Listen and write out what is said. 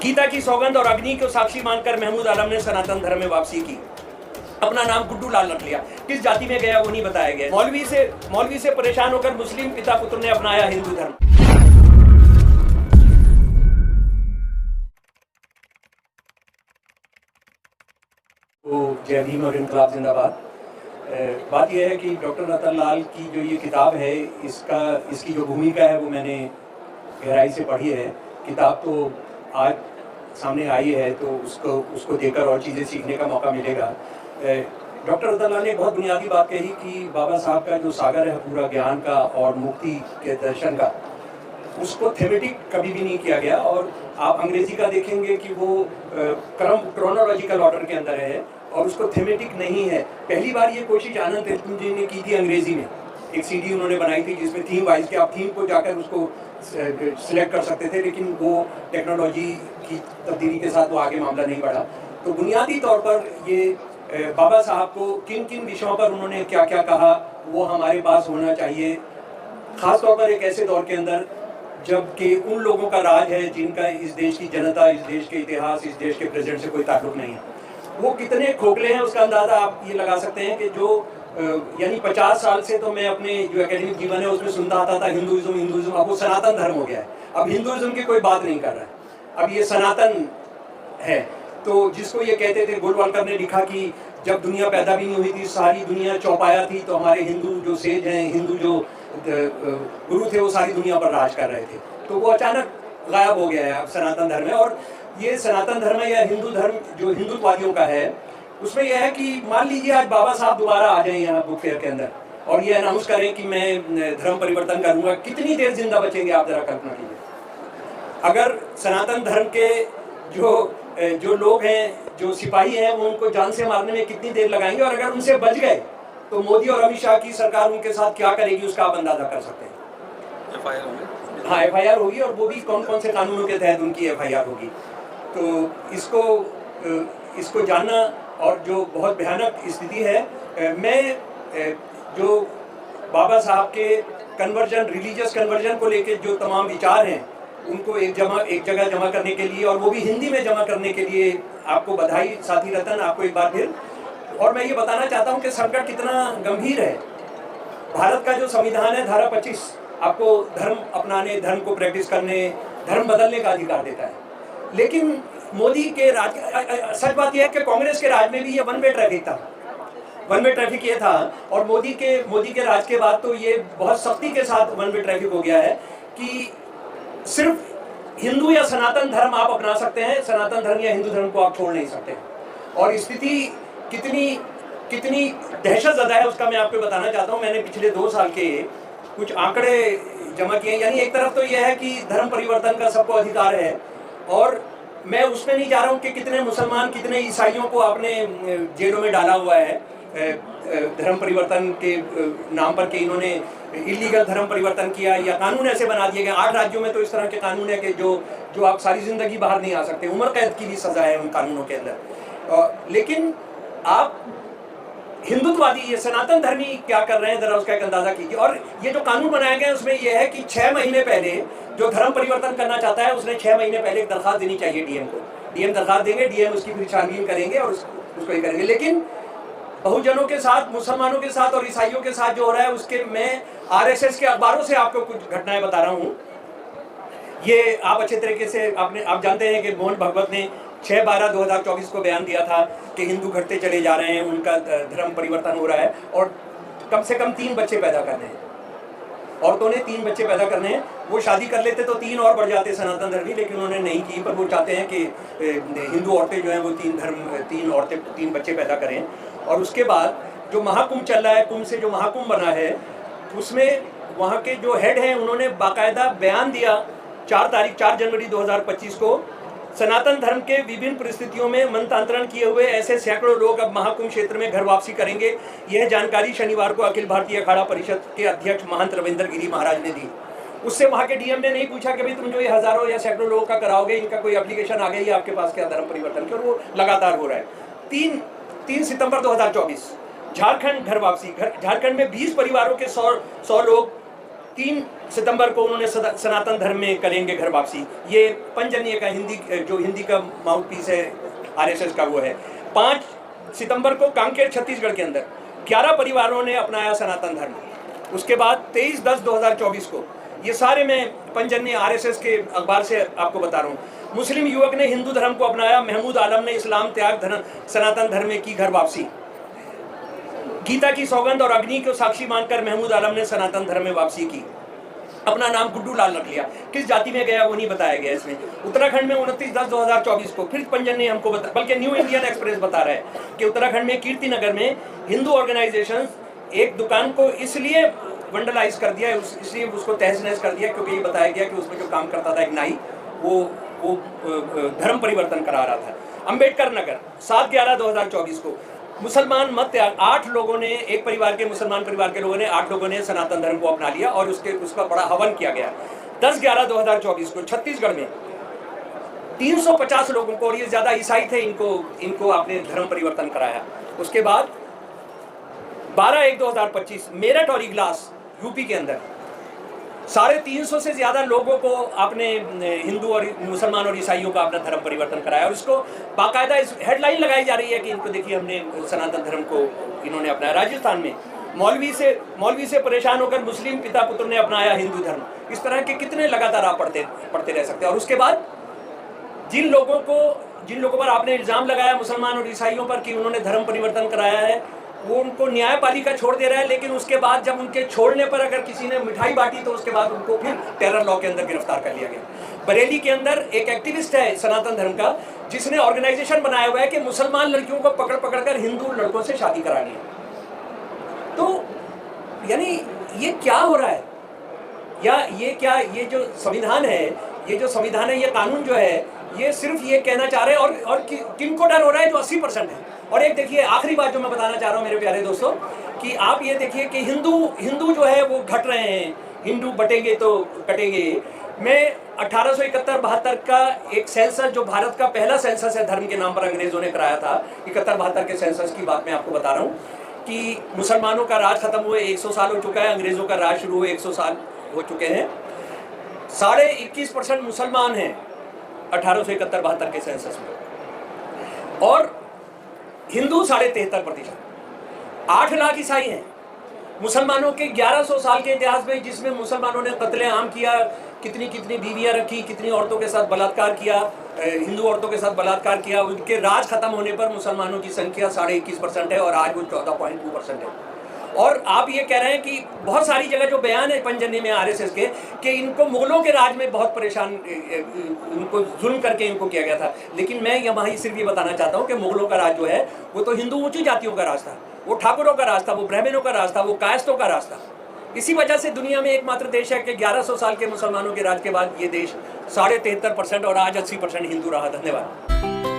गीता की सौगंध और अग्नि को साक्षी मानकर महमूद आलम ने सनातन धर्म में वापसी की। अपना नाम गुड्डू लाल रख लिया। किस जाति में गया वो नहीं बताया गया। मौलवी से परेशान होकर मुस्लिम पिता पुत्र ने अपनाया हिंदू धर्म। तो जय भीम और इनकलाब जिंदाबाद। बात यह है कि डॉक्टर रतन लाल की जो ये किताब है, इसकी जो भूमिका है वो मैंने गहराई से पढ़ी है। किताब तो आज सामने आई है तो उसको देखकर और चीज़ें सीखने का मौका मिलेगा। डॉक्टर रतन लाल ने एक बहुत बुनियादी बात कही कि बाबा साहब का जो सागर है पूरा ज्ञान का और मुक्ति के दर्शन का, उसको थेमेटिक कभी भी नहीं किया गया। और आप अंग्रेजी का देखेंगे कि वो क्रोनोलॉजिकल ऑर्डर के अंदर है और उसको थेमेटिक नहीं है। पहली बार ये कोशिश आनंद तेलतुंब जी ने की थी अंग्रेजी में। एक सीडी उन्होंने बनाई थी जिसमें थीम वाइज के आप थीम को जाकर उसको सिलेक्ट कर सकते थे, लेकिन वो टेक्नोलॉजी की तब्दीली के साथ वो आगे मामला नहीं बढ़ा। तो बुनियादी तौर पर ये बाबा साहब को किन किन विषयों पर उन्होंने क्या क्या कहा वो हमारे पास होना चाहिए, ख़ास तौर पर एक ऐसे दौर के अंदर जबकि उन लोगों का राज है जिनका इस देश की जनता, इस देश के इतिहास, इस देश के प्रेजेंट से कोई ताल्लुक नहीं है। वो कितने खोखले हैं उसका अंदाज़ा आप ये लगा सकते हैं कि जो यानी 50 साल से तो मैं अपने जो एकेडमिक जीवन है उसमें सुनता आता था हिंदुइज्म, अब वो सनातन धर्म हो गया है। अब हिंदुइज्म की कोई बात नहीं कर रहा है, अब ये सनातन है। तो जिसको ये कहते थे, गोलवालकर ने लिखा कि जब दुनिया पैदा भी नहीं हुई थी सारी दुनिया चौपाया थी, तो हमारे हिंदू जो सेज हैं, हिंदू जो गुरु थे वो सारी दुनिया पर राज कर रहे थे। तो वो अचानक गायब हो गया है अब सनातन धर्म है। और ये सनातन धर्म या हिंदू धर्म जो हिंदुत्ववादियों का है उसमें यह है कि मान लीजिए आज बाबा साहब दोबारा आ जाएं यहाँ बुक फेयर के अंदर और ये अनाउंस करें कि मैं धर्म परिवर्तन करूँगा, कितनी देर जिंदा बचेंगे आप जरा कल्पना कीजिए। अगर सनातन धर्म के जो लोग हैं, जो सिपाही हैं, वो उनको जान से मारने में कितनी देर लगाएंगे, और अगर उनसे बच गए तो मोदी और अमित शाह की सरकार उनके साथ क्या करेगी उसका आप अंदाजा कर सकते हैं। FIR होगी। हाँ, FIR होगी, और वो भी कौन कौन से कानूनों के तहत उनकी FIR होगी। तो इसको जानना, और जो बहुत भयानक स्थिति है, मैं जो बाबा साहब के कन्वर्जन, रिलीजियस कन्वर्जन को लेके जो तमाम विचार हैं उनको एक जगह जमा करने के लिए, और वो भी हिंदी में जमा करने के लिए आपको बधाई साथी रतन, आपको एक बार फिर। और मैं ये बताना चाहता हूँ कि संकट कितना गंभीर है। भारत का जो संविधान है, धारा 25 आपको धर्म अपनाने, धर्म को प्रैक्टिस करने, धर्म बदलने का अधिकार देता है। लेकिन मोदी के राज, सच बात यह है कि कांग्रेस के राज में भी ये वन वे ट्रैफिक था, वन वे ट्रैफिक ये था। और मोदी के राज के बाद तो ये बहुत सख्ती के साथ वन वे ट्रैफिक हो गया है कि सिर्फ हिंदू या सनातन धर्म आप अपना सकते हैं, सनातन धर्म या हिंदू धर्म को आप छोड़ नहीं सकते। और स्थिति कितनी दहशतज़दा है उसका मैं आपको बताना चाहता हूँ। मैंने पिछले 2 साल के कुछ आंकड़े जमा किए। यानी एक तरफ तो यह है कि धर्म परिवर्तन का सबको अधिकार है, और मैं उसमें नहीं जा रहा हूँ कि कितने मुसलमान, कितने ईसाइयों को आपने जेलों में डाला हुआ है धर्म परिवर्तन के नाम पर, कि इन्होंने इलीगल धर्म परिवर्तन किया या कानून ऐसे बना दिए गए। 8 राज्यों में तो इस तरह के कानून है कि जो आप सारी जिंदगी बाहर नहीं आ सकते, उम्र कैद की भी सजा है उन कानूनों के अंदर। लेकिन आप हिंदुत्ववादी, ये सनातन धर्मी क्या कर रहे हैं, जरा उसका एक अंदाजा कीजिए। और ये जो कानून बनाया गया है उसमें यह है कि 6 महीने पहले जो धर्म परिवर्तन करना चाहता है उसने 6 महीने पहले एक दरखास्त देनी चाहिए डीएम को। डीएम दरखास्त देंगे, डीएम उसकी फिर छानबीन करेंगे और उसको ही करेंगे। लेकिन बहुजनों के साथ, मुसलमानों के साथ और ईसाइयों के साथ जो हो रहा है, उसके मैं RSS के अखबारों से आपको कुछ घटनाएं बता रहा हूँ। ये आप अच्छे तरीके से आप जानते हैं कि मोहन भागवत ने 6/12/2024 को बयान दिया था कि हिंदू घटते चले जा रहे हैं, उनका धर्म परिवर्तन हो रहा है, और कम से कम 3 बच्चे पैदा करने हैं। औरतों ने 3 बच्चे पैदा करने हैं। वो शादी कर लेते तो 3 और बढ़ जाते सनातन धर्मी, लेकिन उन्होंने नहीं की। पर वो चाहते हैं कि हिंदू औरतें जो हैं वो 3 बच्चे पैदा करें। और उसके बाद जो महाकुंभ चल रहा है, कुंभ से जो महाकुंभ बना है, उसमें वहाँ के जो हेड हैं उन्होंने बाकायदा बयान दिया 4 जनवरी 2025 को, सनातन धर्म के विभिन्न परिस्थितियों में मंत्रांतरण किए हुए ऐसे सैकड़ों लोग अब महाकुंभ क्षेत्र में घर वापसी करेंगे। यह जानकारी शनिवार को अखिल भारतीय अखाड़ा परिषद के अध्यक्ष महंत रविंदर गिरी महाराज ने दी। उससे वहाँ के डीएम ने नहीं पूछा कि भाई तुम जो ये हजारों या सैकड़ों लोगों का कराओगे, इनका कोई एप्लीकेशन आ गई है आपके पास क्या धर्म परिवर्तन की, और वो लगातार हो रहा है। 3 सितंबर 2024 झारखंड घर वापसी। झारखंड में 20 परिवारों के 100 लोग 3 सितंबर को उन्होंने सनातन धर्म में करेंगे घर वापसी। ये पंजन्य का हिंदी का माउथ पीस है आरएसएस का वो है। 5 सितंबर को कांकेर छत्तीसगढ़ के अंदर 11 परिवारों ने अपनाया सनातन धर्म। उसके बाद 23/10/2024 को, ये सारे मैं पंजन्य आरएसएस के अखबार से आपको बता रहा हूँ, मुस्लिम युवक ने हिंदू धर्म को अपनाया, महमूद आलम ने इस्लाम त्याग सनातन धर्म में की घर वापसी। गीता की सौगंध और अग्नि को साक्षी मानकर महमूद आलम ने सनातन धर्म में वापसी की, अपना नाम गुड्डू लाल रख लिया। किस जाति में गया वो नहीं बताया गया इसमें। उत्तराखंड में 29/10/2024 को फिर पंजन ने हमको बल्कि न्यू इंडियन एक्सप्रेस बता रहा है कि उत्तराखंड में कीर्तिनगर में हिंदू ऑर्गेनाइजेशन एक दुकान को इसलिए वंडलाइज कर दिया, इसलिए उसको तहस नहस कर दिया क्योंकि ये बताया गया कि उसमें जो काम करता था एक नाई, वो धर्म परिवर्तन करा रहा था। अंबेडकर नगर 7/11/2024 को मुसलमान मत त्याग 8 लोगों ने, एक परिवार के मुसलमान परिवार के लोगों ने 8 लोगों ने सनातन धर्म को अपना लिया और उसका बड़ा हवन किया गया। 10/11/2024 को छत्तीसगढ़ में 350 लोगों को, और ये ज्यादा ईसाई थे, इनको आपने धर्म परिवर्तन कराया। उसके बाद 12/1/2025 मेरठ और इगलास यूपी के अंदर 350 से ज्यादा लोगों को आपने हिंदू और मुसलमान और ईसाइयों का अपना धर्म परिवर्तन कराया, और इसको बाकायदा इस हेडलाइन लगाई जा रही है कि इनको देखिए हमने सनातन धर्म को इन्होंने अपनाया। राजस्थान में मौलवी से परेशान होकर मुस्लिम पिता पुत्र ने अपनाया हिंदू धर्म। इस तरह के कितने लगातार आप पढ़ते रह सकते हैं। और उसके बाद जिन लोगों पर आपने इल्जाम लगाया मुसलमान और ईसाइयों पर कि उन्होंने धर्म परिवर्तन कराया है, वो उनको न्यायपालिका छोड़ दे रहा है, लेकिन उसके बाद जब उनके छोड़ने पर अगर किसी ने मिठाई बांटी तो उसके बाद उनको फिर टेरर लॉ के अंदर गिरफ्तार कर लिया गया। बरेली के अंदर एक एक्टिविस्ट है सनातन धर्म का, जिसने ऑर्गेनाइजेशन बनाया हुआ है कि मुसलमान लड़कियों को पकड़ कर हिंदू लड़कों से शादी करानी है। तो यानी ये क्या हो रहा है, या ये जो संविधान है, ये कानून जो है, ये सिर्फ ये कहना चाह रहे हैं, और किनको डर हो रहा है, जो 80% है। और एक देखिए आखिरी बात जो मैं बताना चाह रहा हूँ मेरे प्यारे दोस्तों, कि आप ये देखिए कि हिंदू जो है वो घट रहे हैं, हिंदू बटेंगे तो कटेंगे। मैं 1871-72 का एक सेंसस, जो भारत का पहला सेंसस है धर्म के नाम पर अंग्रेजों ने कराया था, 71-72 के सेंसस की बात मैं आपको बता रहा हूँ कि मुसलमानों का राज खत्म हुए 100 साल हो चुका है, अंग्रेजों का राज शुरू हुए 100 साल हो चुके हैं। 21.5% मुसलमान हैं 1871-72 के सेंसस में, और हिंदू 73%। 8 लाख ईसाई हैं। मुसलमानों के 1100 साल के इतिहास में, जिसमें मुसलमानों ने कत्ले-आम किया, कितनी बीवियां रखी, कितनी औरतों के साथ बलात्कार किया, हिंदू औरतों के साथ बलात्कार किया, उनके राज खत्म होने पर मुसलमानों की संख्या 21.5% है, और आज वो 14.2% है। और आप ये कह रहे हैं कि बहुत सारी जगह जो बयान है पंजन्य में आरएसएस के, कि इनको मुगलों के राज में बहुत परेशान, इनको जुल्म करके इनको किया गया था। लेकिन मैं यहाँ सिर्फ ये बताना चाहता हूँ कि मुगलों का राज जो है वो तो हिंदू ऊंची जातियों का राज था, वो ठाकुरों का राज था, वो ब्राह्मणों का राज था, वो कायस्थों का राज था। इसी वजह से दुनिया में एकमात्र देश है कि 1100 साल के मुसलमानों के राज के बाद ये देश 73.5% और आज 80% हिंदू रहा। धन्यवाद।